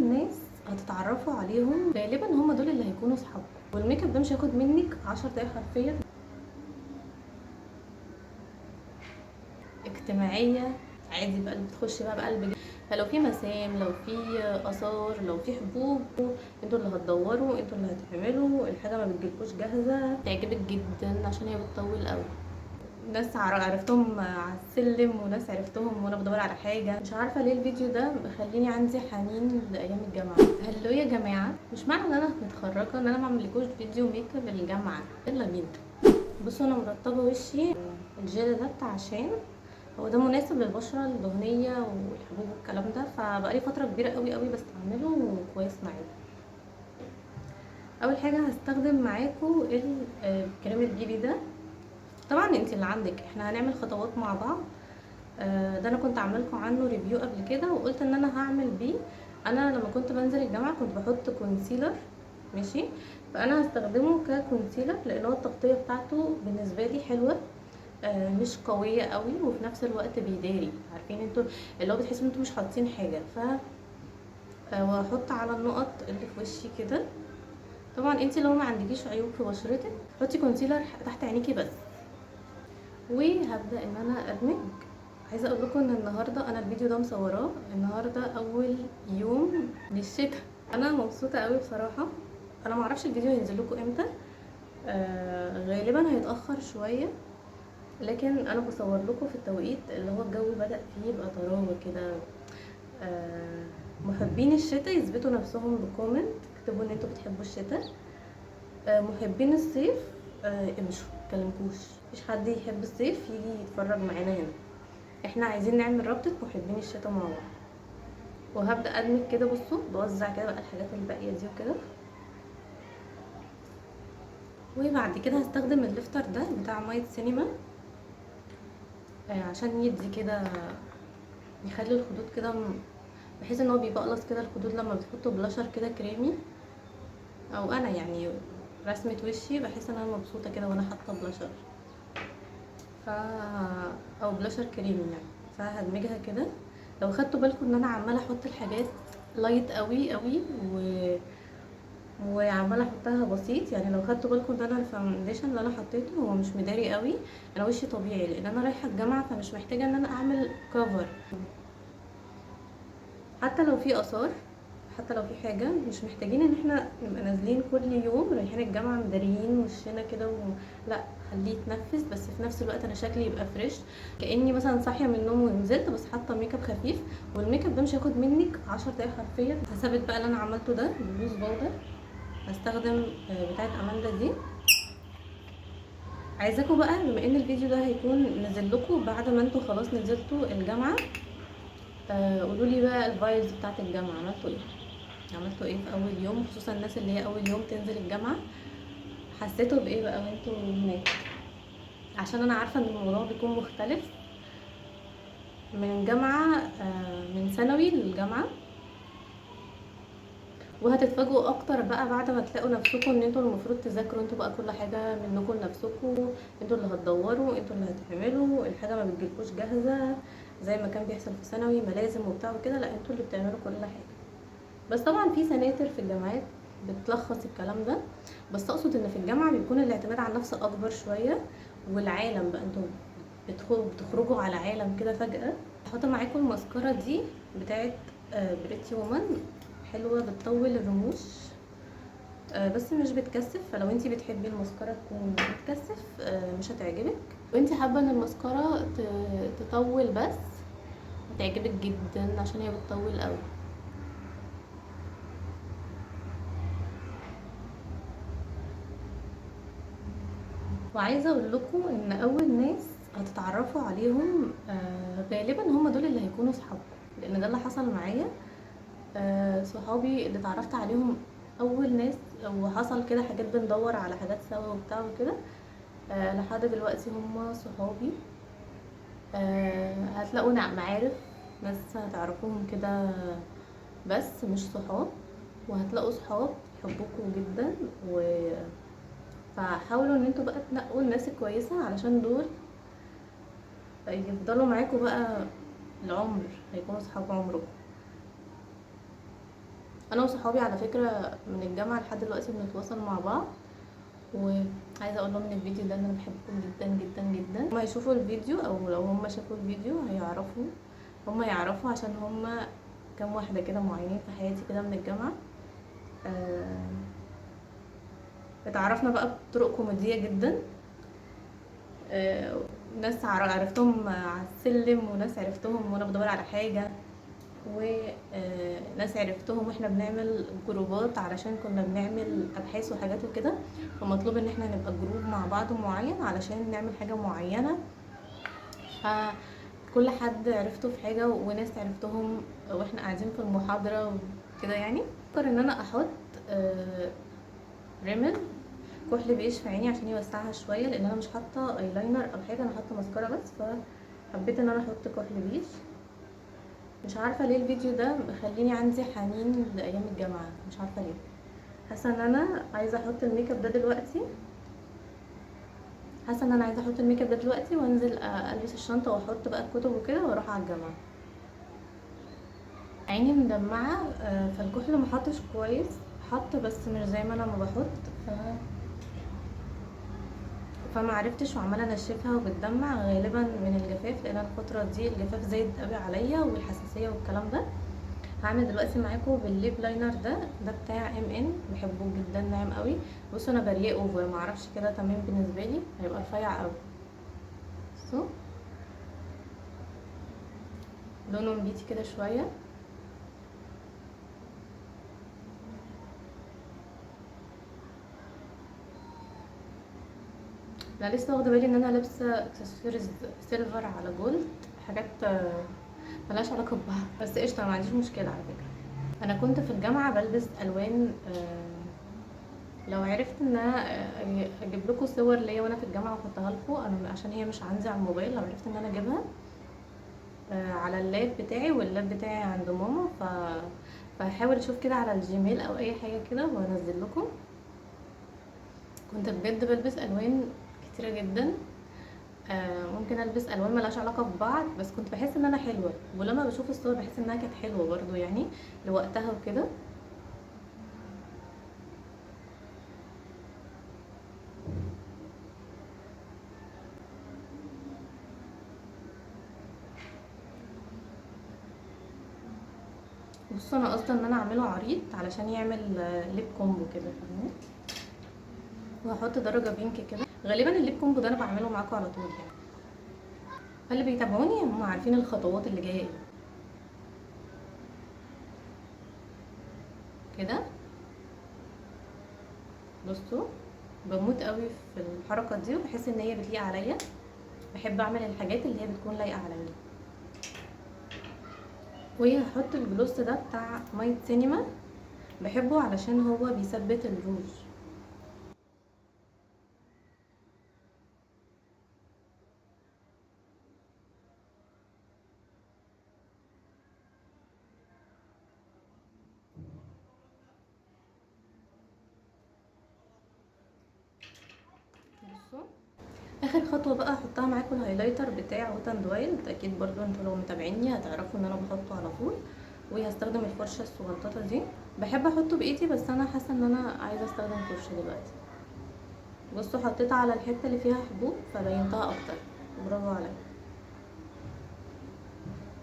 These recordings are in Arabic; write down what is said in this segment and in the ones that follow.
ناس هتتعرفوا عليهم غالبا هم دول اللي هيكونوا صحابكم، والميك اب ده مش هياخد منك 10 دقايق حرفيا. اجتماعيه عادي بقى، اللي بتخش بقى بقلب جامد. فلو في مسام، لو في اثار، لو في حبوب، انتوا اللي هتدوروا، انتوا اللي هتعملوا الحاجه، ما بتجيلكوش جاهزه. تعجبك جدا عشان هي بتطول قوي. ناس عرفتهم على السلم، وناس عرفتهم وانا بدور على حاجه. مش عارفه ليه الفيديو ده مخليني عندي حنين لايام الجامعه. هلو يا جماعه، مش معنى ان انا متخرجه ان انا ما اعملكوش فيديو ميك اب الجامعه. يلا بينا. بصوا انا مرطبه وشي. الجل ده بتاع عشان هو ده مناسب للبشره الدهنيه والحبوب والكلام ده، فبقالي فتره كبيره قوي قوي بستعمله وكويس معايا. اول حاجه هستخدم معاكم الكريم البيبي ده. طبعا انت اللي عندك، احنا هنعمل خطوات مع بعض. ده انا كنت عاملكم عنه ريفيو قبل كده، وقلت ان انا هعمل بيه. انا لما كنت بنزل الجامعه كنت بحط كونسيلر، ماشي. فانا هستخدمه ككونسيلر لان هو التغطيه بتاعته بالنسبه لي حلوه، مش قويه قوي، وفي نفس الوقت بيداري. عارفين انتوا اللي هو بتحسوا ان انتوا مش حاطين حاجه. واحط على النقط اللي في وشي كده. طبعا انت لو ما عندكيش عيوب في بشرتك حطي كونسيلر تحت عينيكي بس. وهبدا ان انا ادمج. عايزه اقول لكم ان النهارده انا الفيديو ده مصوراه النهارده اول يوم للشتاء. انا مبسوطه قوي بصراحه. انا معرفش الفيديو هينزل لكم امتى، غالبا هيتاخر شويه، لكن انا بصور لكم في التوقيت اللي هو الجو بدا فيه يبقى طراوه كده. محبين الشتاء يثبتوا نفسهم بكومنت، اكتبوا ان انتوا بتحبوا الشتاء. محبين الصيف امشوا متكلمكوش. مفيش حد يحب الصيف يجي يتفرج معانا هنا. احنا عايزين نعمل رابطة محبين الشتاء مع بعض. وهبدأ ادمج كده. بصوا بوزع كده بقى الحاجات الباقية دي وكده. وبعد كده هستخدم الليفتر ده بتاع مايت سينما، عشان يدي كده، يخلي الخدود كده بحيث ان هو بيبقلص كده الخدود لما بتحطوا بلاشر كده كريمي. او انا يعني رسمة وشي بحس ان انا مبسوطة كده وانا حاطة بلاشر، ف او بلاشر كريمي يعني. فهدمجها كده. لو خدتوا بالكم ان انا عماله احط الحاجات لايت قوي قوي وعماله احطها بسيط. يعني لو خدتوا بالكم ان انا الفاونديشن اللي انا حطيته هو مش مداري قوي. انا وشي طبيعي لان انا رايحه الجامعه، فمش محتاجه ان انا اعمل كفر. حتى لو في اثار، حتى لو في حاجه، مش محتاجين ان احنا نبقى نازلين كل يوم رايحين الجامعه مداريين وشنا كده لا، خليه يتنفس، بس في نفس الوقت انا شكلي يبقى فريش، كاني مثلا صاحيه من النوم ونزلت بس حاطه ميك اب خفيف. والميك اب ده مش هياخد منك 10 دقايق حرفيا. هثبت بقى اللي انا عملته ده بلوز باودر. هستخدم بتاعه اماندا دي. عايزاكم بقى بما ان الفيديو ده هيكون نزل لكم بعد ما انتوا خلاص نزلتوا الجامعه، قولوا لي بقى الفايبز بتاعه الجامعه. عملتوا ايه في اول يوم، خصوصا الناس اللي هي اول يوم تنزل الجامعه. حسيتوا بايه بقى وانتوا هناك؟ عشان انا عارفه ان الموضوع بيكون مختلف من جامعه، من ثانوي للجامعه. وهتتفاجئوا اكتر بقى بعد ما تلاقوا نفسكم ان انتوا المفروض تذاكروا انتوا بقى كل حاجه منكم لنفسكم. انتوا اللي هتدوروا، انتوا اللي هتعملوا الحاجه، ما بتجيلكوش جاهزه زي ما كان بيحصل في ثانوي ملازم وبتاع وكده. لا، انتوا اللي بتعملوا كل حاجه. بس طبعا في سناتر في الجامعات بتلخص الكلام ده. بس اقصد ان في الجامعه بيكون الاعتماد على النفس اكبر شويه. والعالم بقى انتوا بتخرجوا على عالم كده فجاه. هحط معاكم الماسكارا دي بتاعت بريتي وومن. حلوه، بتطول الرموش، بس مش بتكثف. فلو انتي بتحبي الماسكارا تكون بتكثف مش هتعجبك. وانتي حابه ان الماسكارا تطول بس، هتعجبك جدا عشان هي بتطول قوي. وعايزه اقول لكم ان اول ناس هتتعرفوا عليهم غالبا هم دول اللي هيكونوا صحابكم، لان ده اللي حصل معايا. صحابي اللي اتعرفت عليهم اول ناس، وحصل كده حاجات بندور على حاجات سوا وبتاع وكده، لحد دلوقتي هم صحابي. هتلاقوا معارف، ناس هتعرفوهم كده بس مش صحاب. وهتلاقوا صحاب يحبوكوا جدا فحاولوا ان انتوا بقى تنقوا الناس الكويسه، علشان دول يفضلوا معاكوا بقى العمر، هيكونوا صحاب عمركم. انا وصحابي على فكره من الجامعه لحد دلوقتي بنتواصل مع بعض، وعايزه اقول لهم ان الفيديو ده ان انا بحبكم جدا جدا جدا. هما يشوفوا الفيديو او لو هما شافوا الفيديو هيعرفوا، هما يعرفوا عشان هما كام واحده كده معينين في حياتي كده من الجامعه. آه، اتعرفنا بقى بطرق كوميديه جدا. ناس عرفتهم على السلم، وناس عرفتهم وانا بدور على حاجه، وناس عرفتهم واحنا بنعمل جروبات علشان كنا بنعمل ابحاث وحاجات وكده، فمطلوب ان احنا نبقى جروب مع بعض معين علشان نعمل حاجه معينه. فكل حد عرفته في حاجه، وناس عرفتهم واحنا قاعدين في المحاضره وكده. يعني فكر ان انا احط ريمل كحل بيش في عيني عشان يوسعها شويه، لان انا مش حاطه ايلاينر او حاجه، انا حاطه ماسكارا بس، فحبيت ان انا احط كحل بيش. مش عارفه ليه الفيديو ده مخليني عندي حنين لايام الجامعه، مش عارفه ليه. حاسه ان انا عايزه احط الميك اب ده دلوقتي، حاسه ان انا عايزه احط الميك اب ده دلوقتي وانزل البس الشنطه واحط بقى الكتب وكده واروح على الجامعه. عيني مدمعه، فالكحل ما حطش كويس، حط بس مش زي ما انا ما بحط، فما عرفتش، وعماله انشفها وبتدمع غالبا من الجفاف، لان الفتره دي الجفاف زايد قوي عليا والحساسيه والكلام ده. هعمل دلوقتي معاكم بالليب لاينر ده بتاع ان بحبه جدا، ناعم قوي. بصوا انا بريئه اوفر، معرفش كده تمام بالنسبه لي، هيبقى رفيع قوي. بصوا لونه نبيتي كده شويه. انا لسه واخده بالي ان انا لابسه اكسسوارز سيلفر على جولد، حاجات ملهاش علاقه ببعض، بس قشطه ما عنديش مشكله على فكره. انا كنت في الجامعه بلبس الوان، لو عرفت ان انا اجيب لكم صور ليا وانا في الجامعه واحطها لكم، انا عشان هي مش عندي على الموبايل، لو عرفت ان انا اجيبها على اللاب بتاعي، واللاب بتاعي عند ماما، فهحاول اشوف كده على الجيميل او اي حاجه كده وانزل لكم. كنت بجد بلبس الوان كتيره جدا، ممكن البس الوان ملهاش علاقه ببعض، بس كنت بحس ان انا حلوه، ولما بشوف الصور بحس انها كانت حلوه برضو يعني لوقتها وكده. بصوا انا قصدي ان انا اعمله عريض علشان يعمل ليب كومبو كده، فاهمين؟ وهحط درجه بينك كده. غالبا الليب كومبو ده انا بعمله معاكم على طول يعني، فاللي بيتابعوني هم عارفين الخطوات اللي جايه ايه. كده بصوا بموت قوي في الحركه دي، وبحس ان هي بتليق عليا، بحب اعمل الحاجات اللي هي بتكون لايقه عليا. وهحط الجلوس ده بتاع مايت سينما، بحبه علشان هو بيثبت الروج. بصوا اخر خطوه بقى احطها معاكم الهايلايتر بتاع ووت اند وايلد، اكيد برضو انتوا لو متابعيني هتعرفوا ان انا بحطه على طول. وهستخدم الفرشه الصغنططه دي، بحب احطه بايدي بس انا حاسه ان انا عايزه استخدم فرشه دلوقتي. بصوا حطيتها على الحته اللي فيها حبوب فبينتها اكتر، برافو عليا.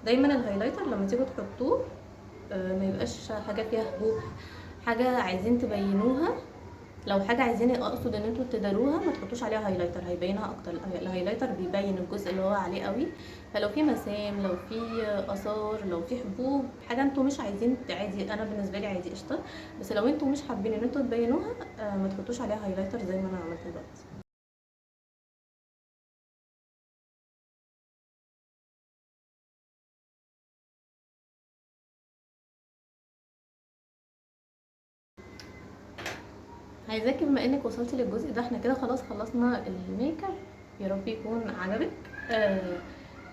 دايما الهايلايتر لما تيجوا تحطوه ما يبقاش حاجه فيها حبوب، حاجه عايزين تبينوها. لو حاجه عايزين اقصد ان انتوا تداروها ما تحطوش عليها هايلايتر، هيبينها اكتر. الهايلايتر بيبين الجزء اللي هو عليه قوي، فلو في مسام، لو في اثار، لو في حبوب، حاجه انتوا مش عايزين، عادي، انا بالنسبه لي عادي قشطه. بس لو انتوا مش حابين ان انتوا تبينوها ما تحطوش عليها هايلايتر زي ما انا عملت دلوقتي. عايزاكي بما انك وصلتي للجزء ده، احنا كده خلاص خلصنا الميك اب، يا رب يكون عجبك.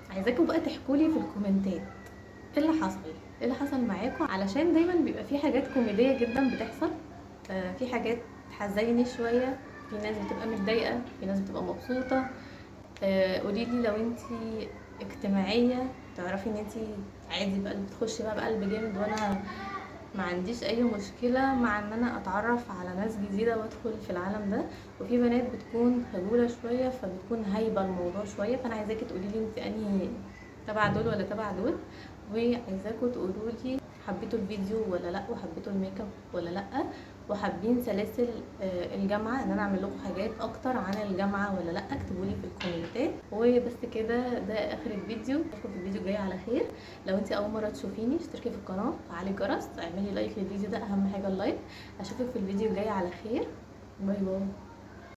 عايزاكم بقى تحكولي في الكومنتات ايه اللي حصل، ايه اللي حصل معاكم، علشان دايما بيبقى في حاجات كوميديه جدا بتحصل، في حاجات حزيني شويه، في ناس بتبقى متضايقه، في ناس بتبقى مبسوطه. قوليلي لو انتي اجتماعيه تعرفي ان انتي عادي بقى بتخشي بقى بقلب جامد، وانا ما عنديش اي مشكله مع ان انا اتعرف على ناس جديده وادخل في العالم ده. وفي بنات بتكون خجوله شويه فبتكون هايبه الموضوع شويه، فانا عايزاكي تقولي لي انت انهي، تبع دول ولا تبع دول. وعايزاكم تقولوا لي حبيتوا الفيديو ولا لا، وحبيتوا الميك اب ولا لا، وحابين سلاسل الجامعه ان انا اعمل لكم حاجات اكتر عن الجامعه ولا لا. اكتبوا لي في الكومنتات. وبس كده، ده اخر الفيديو. اشوفكم في الفيديو الجاي على خير. لو انت اول مره تشوفيني اشتركي في القناه، فعلي الجرس، اعملي لايك للفيديو ده، اهم حاجه اللايك. اشوفك في الفيديو الجاي على خير. باي باي.